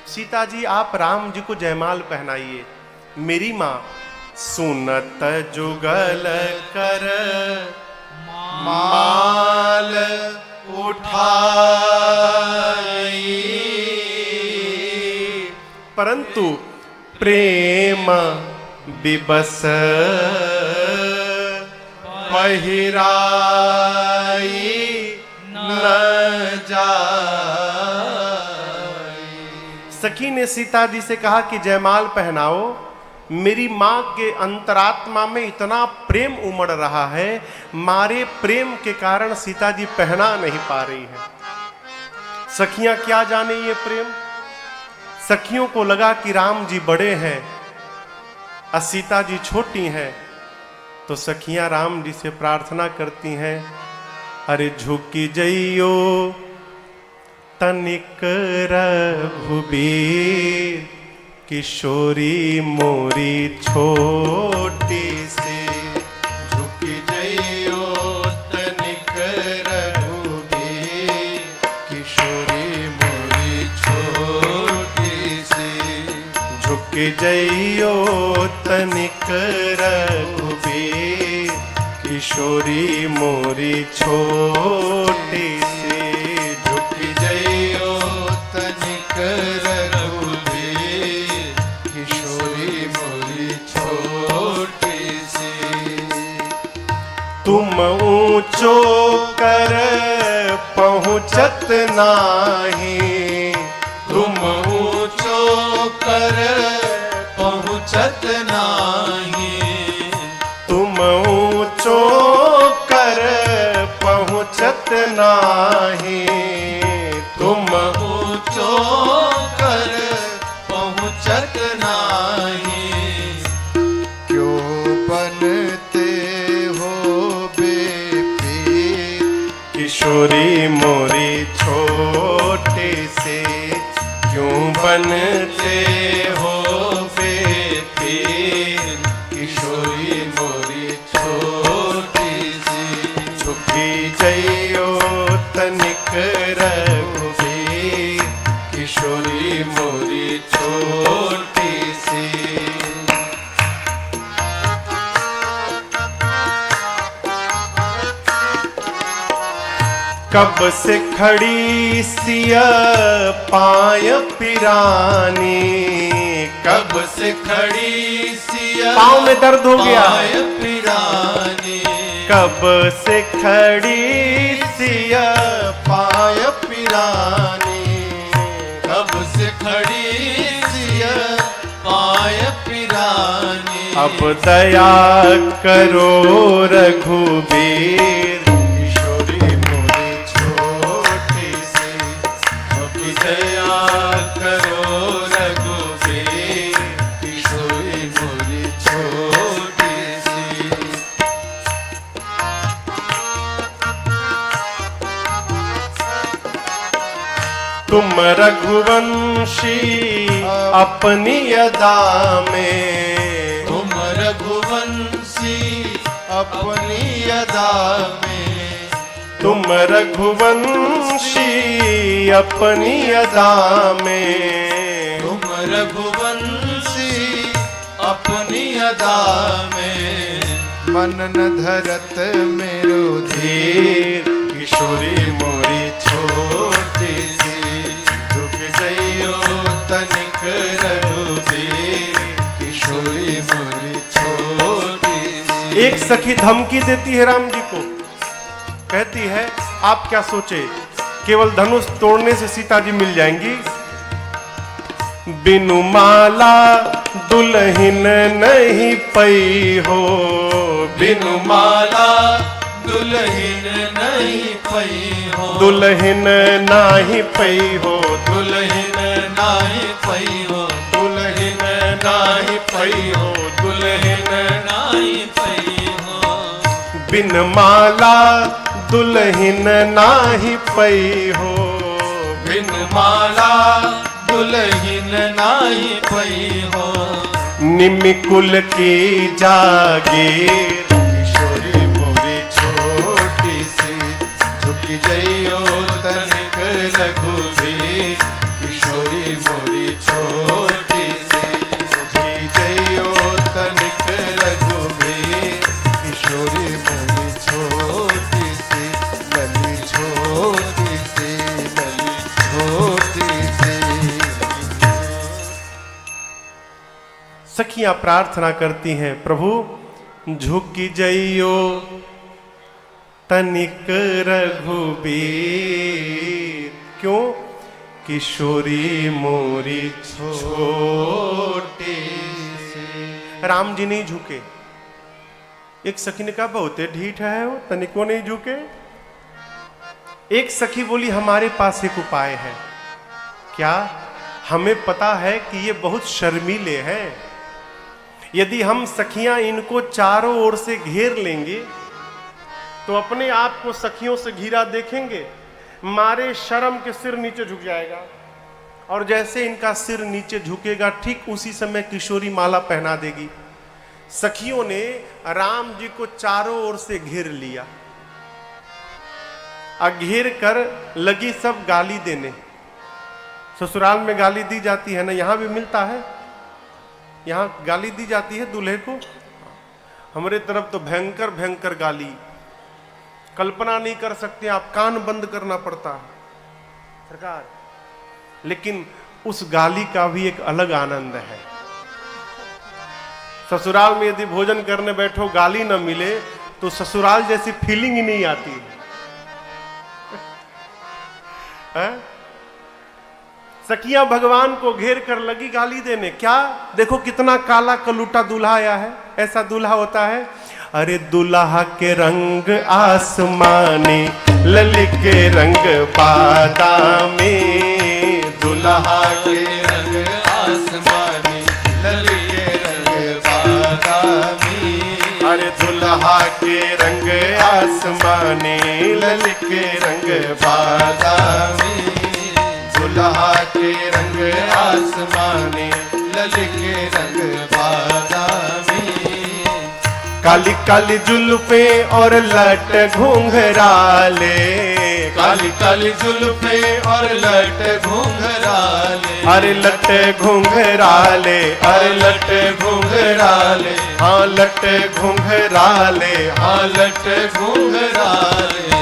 सीता जी आप राम जी को जयमाल पहनाइए। मेरी मां सुनत जुगल कर माल उठाई, परंतु प्रेम विबस पहिराई न जाई। सखी ने सीता जी से कहा कि जयमाल पहनाओ। मेरी मां के अंतरात्मा में इतना प्रेम उमड़ रहा है, मारे प्रेम के कारण सीता जी पहना नहीं पा रही है। सखियां क्या जाने ये प्रेम। सखियों को लगा कि राम जी बड़े हैं और सीता जी छोटी हैं, तो सखियां राम जी से प्रार्थना करती हैं, अरे झुकी जइयो तनिक रघुबीर, किशोरी मोरी छोटी सी। झुकी जइयो तनिक रघुबीर, किशोरी मोरी छोटी सी। झुकी जइयो तनिक रघुबीर, किशोरी मोरी छोटी सी। झुकी जइयो तनिक रघुबीर, किशोरी मोरी छोटी सी। तुम ऊंचो कर पहुंचत नाही, तुम ऊंचो कर पहुंचत नाही, तुम ऊंचो कर पहुंचत नाही, तुम ऊंचो कर पहुंचत नाही। क्यों बनते हो बेपीर, किशोरी मोरी छोटे से। क्यों बनते हो बेटी, किशोरी मोरी छोटी सी, झुकी जइयो तनिक रघुबीर, किशोरी मोरी छोटी सी। कब से खड़ी सिया पाय पिरानी, कब से खड़ी सिया पाँव में दर्द हो गया, पाय पिरानी, कब से खड़ी सिया पाय पिरानी, कब से खड़ी सिया पाय पिरानी। अब दया करो रघुबीर, किशोरी मोरी छोटी सी, दया करो रघुबीर, किशोरी मोरी छोटी सी। तुम रघुवंशी अपनी अदा में, तुम रघुवंशी अपनी अदा में, तुम रघुवंशी अपनी अदा में, तुम रघुवंशी अपनी अदा में, मन न धरत मेरो धीर, किशोरी मोरी छोटी सी, झुक जइयो तनिक रघुबीर, किशोरी मोरी छोटी सी। एक सखी धमकी देती है राम जी को, कहती है आप क्या सोचे केवल धनुष तोड़ने से सीता जी मिल जाएंगी, बिनु माला दुल्हन नहीं पई हो, बिनु माला दुल्हन नहीं पई हो, दुल्हन नाही पई हो, दुल्हन नाही पई हो, दुल्हन नाही पई हो, दुल्हन नाही पई हो। बिन माला दुल्हन नाही पई हो, बिन माला दुल्हन नाही पई हो, निमिकुल की जागीर, किशोरी मोरी छोटी सी, झुकी जइयो तनिक रघुबीर, किशोरी मोरी छोटी सी, झुकी जइयो तनिक रघुबीर, किशोरी मोरी छोटी सी, लली छोटी सी, लली छोटी सी। सखियां प्रार्थना करती हैं, प्रभु झुकी जइयो तनिक रघुबीर, क्यों किशोरी मोरी छोटी सी। राम जी नहीं झुके। एक सखी ने कहा बहुते ढीठ है वो, तनिको नहीं झुके। एक सखी बोली हमारे पास एक उपाय है। क्या? हमें पता है कि ये बहुत शर्मीले हैं, यदि हम सखियां इनको चारों ओर से घेर लेंगे तो अपने आप को सखियों से घिरा देखेंगे, मारे शर्म के सिर नीचे झुक जाएगा, और जैसे इनका सिर नीचे झुकेगा ठीक उसी समय किशोरी माला पहना देगी। सखियों ने राम जी को चारों ओर से घेर लिया, घेर कर लगी सब गाली देने। ससुराल में गाली दी जाती है ना, यहां भी मिलता है, यहां गाली दी जाती है दूल्हे को। हमारे तरफ तो भयंकर भयंकर गाली, कल्पना नहीं कर सकते आप, कान बंद करना पड़ता है सरकार। लेकिन उस गाली का भी एक अलग आनंद है। ससुराल में यदि भोजन करने बैठो गाली न मिले तो ससुराल जैसी फीलिंग ही नहीं आती है? सखियां भगवान को घेर कर लगी गाली देने। क्या? देखो कितना काला कलूटा दूल्हा आया है। ऐसा दूल्हा होता है, अरे दूल्हा के रंग आसमानी, ललित के रंग बादामी, दूल्हा के रंग आसमानी, ललित के रंग बादामी। अरे दूल्हा के रंग आसमानी, ललित के रंग बादामी, दूल्हा के रंग आसमानी, ललके रंग बादामी। काली काली जुल्फे और लट घुंघराले, काली काली जुल्फे और लट घुंघराले, अरे लट घुंघराले, अरे लट घुंघराले, हाँ लट घुंघराले, हाँ लट घुंघराले।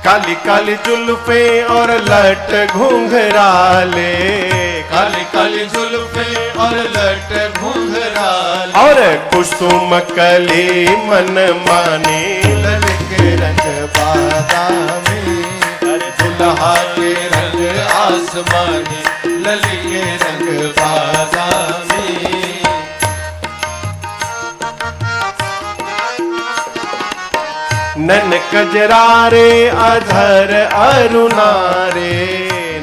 काली काली जुल्फे और लट घुंघराले, काली काली जुल्फे और लट घुंघराले, और कुसुम कली मन माने, ललके रंग बादामी, दुल्हा के रंग आसमानी, ललके रंग बादामी। नन कजरारे अधर अरुणारे,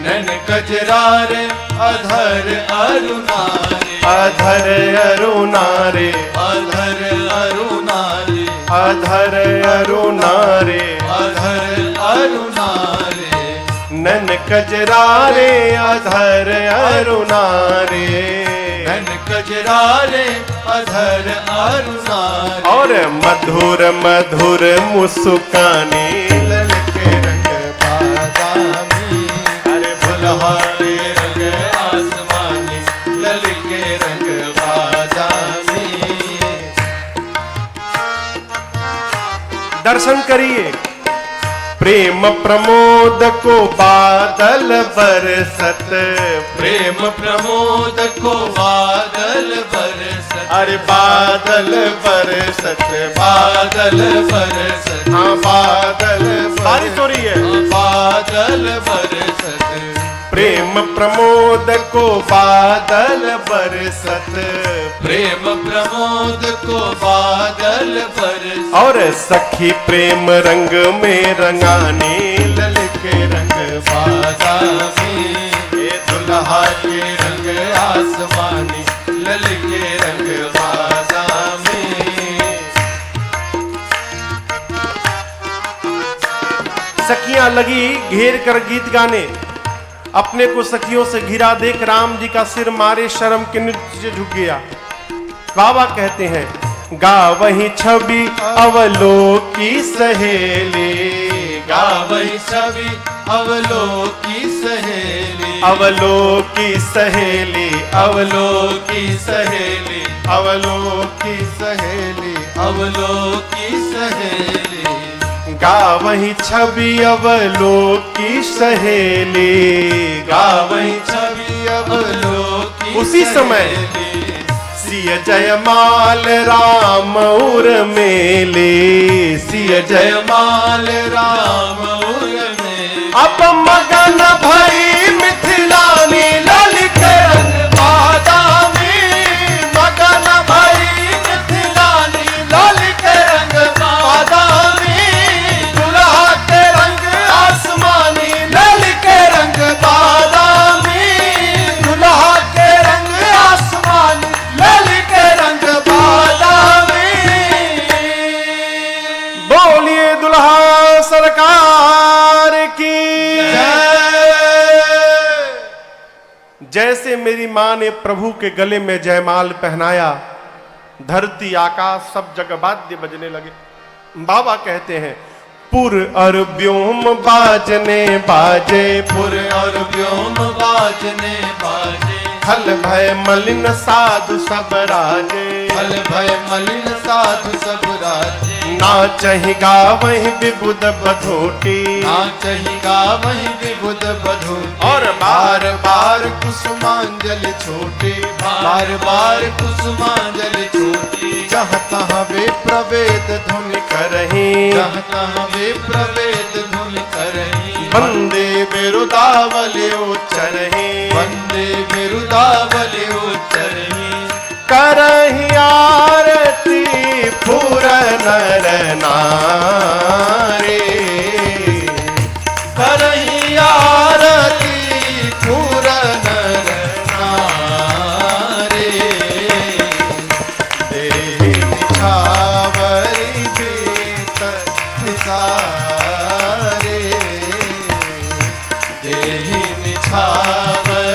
नैन कजरारे अधर अरुणारे, अधर अरुणारे, अधर अरुणारे, अधर अरुणारे, अधर अरुणारे। नन कजरारे अधर अरुणारे, नैन कजरारे अधर अरुणारे, और मधुर मधुर मुस्काने, ललके रंग बादामी, अरे दुल्हा के रंग आसमानी, ललके रंग बादामी। दर्शन करिए प्रेम प्रमोद को बादल बरसत, प्रेम प्रमोद को बादल बरसत, अरे बादल बरसत, बादल बरसत, हाँ बादल बारिश हो रही है। बादल बरसत, प्रेम प्रमोद को बादल बरसत, प्रेम प्रमोद को बादल बरसत, और सखी प्रेम रंग में रंगाने, ललके रंग बादामी, ये दुल्हा के रंग आसमानी, ललके रंग बादामी। सखियां लगी घेर कर गीत गाने, अपने को सखियों से घिरा देख राम जी का सिर मारे शर्म के नीचे झुक गया। बाबा कहते हैं गा वही छवि अवलोकी सहेली, गावई छवि अवलोकी सहेली, अवलोकी सहेली, अवलोकी सहेली, अवलोकी सहेली, अवलोकी सहेली। गा वही छवि अवलोकी सहेली, गावई छवि अवलोकी उसी समय सहेली, सिय जयमाल राम उर मेले, सिय जय जयमाल राम उर में, अब मगन भई मिथिलानी ललित रंग बादामी, मगन भई मिथिलानी, ललके रंग बादामी, दुल्हा के रंग आसमानी, ललके रंग बादामी, दुल्हा के रंग आसमानी, ललके रंग बादामी। बोलिए दुल्हा सरकार की जैसे मेरी मां ने प्रभु के गले में जयमाल पहनाया, धरती आकाश सब जगह वाद्य बजने लगे। बाबा कहते हैं पुर और व्योम बाजने बाजे, पुर और व्योम बाजने बाजे, खल भय मलिन साधु सब राजे, फल भय मलिन साधु सब राजे, नाचहि गावहि विबुध बधोटी, नाचहि गावहि विबुध बधू, और बार बार कुसुमांजलि छोटे, बार बार कुसुमांजलि छोटे, जहाँ तहाँ वे प्रवेद धुन करही, जहाँ तहाँ वे प्रवेद धुन करही, वंदे बिरुदावली उच्चरही, वंदे बिरुदावली उच्चरही, करही आरती पूर नर नारी, करही आरती पूर नर नारी, देहि निछावरी भीत निसारे, देहि निछावर